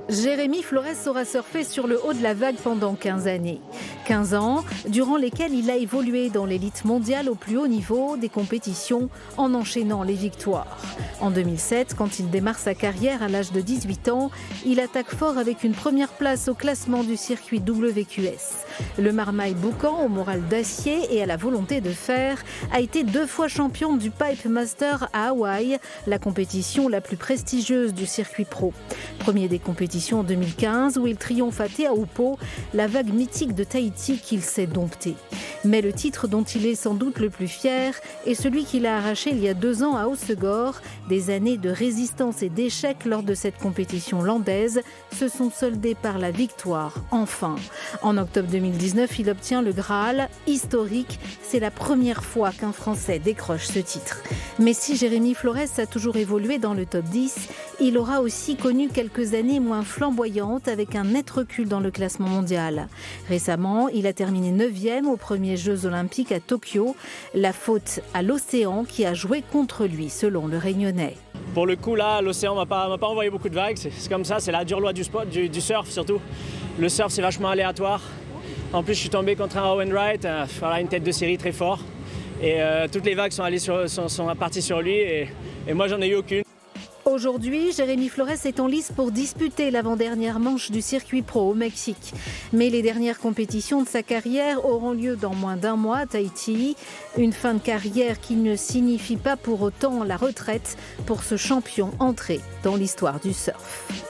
Jérémy Flores saura surfer sur le haut de la vague pendant 15 années. 15 ans, durant lesquels il a évolué dans l'élite mondiale au plus haut niveau des compétitions en enchaînant les victoires. En 2007, quand il démarre sa carrière à l'âge de 18 ans, il attaque fort avec une première place au classement du circuit WQS. Le marmaille boucan, au moral d'acier et à la volonté de fer, a été 2 fois champion du Pipe Master à Hawaï, la compétition la plus prestigieuse du circuit pro. Premier des compétitions en 2015 où il triomphe à Teahupo'o, la vague mythique de Tahiti qu'il s'est domptée. Mais le titre dont il est sans doute le plus fier est celui qu'il a arraché il y a 2 ans à Hossegor. Des années de résistance et d'échecs lors de cette compétition landaise se sont soldées par la victoire, enfin. En octobre 2019, il obtient le Graal, historique. C'est la première fois qu'un Français décroche ce titre. Mais si Jérémy Flores a toujours évolué dans le top 10, il aura aussi connu quelques années moins flamboyantes avec un net recul dans le classement mondial. Récemment, il a terminé 9e aux premiers Jeux Olympiques à Tokyo. La faute à l'océan qui a joué contre lui, selon le Réunionnais. Pour le coup, là, l'océan m'a pas envoyé beaucoup de vagues. C'est comme ça, c'est la dure loi du sport, du surf surtout. Le surf, c'est vachement aléatoire. En plus, je suis tombé contre un Owen Wright, une tête de série très fort. Et toutes les vagues sont parties sur lui et moi, j'en ai eu aucune. Aujourd'hui, Jérémy Flores est en lice pour disputer l'avant-dernière manche du circuit pro au Mexique. Mais les dernières compétitions de sa carrière auront lieu dans moins d'1 mois à Tahiti. Une fin de carrière qui ne signifie pas pour autant la retraite pour ce champion entré dans l'histoire du surf.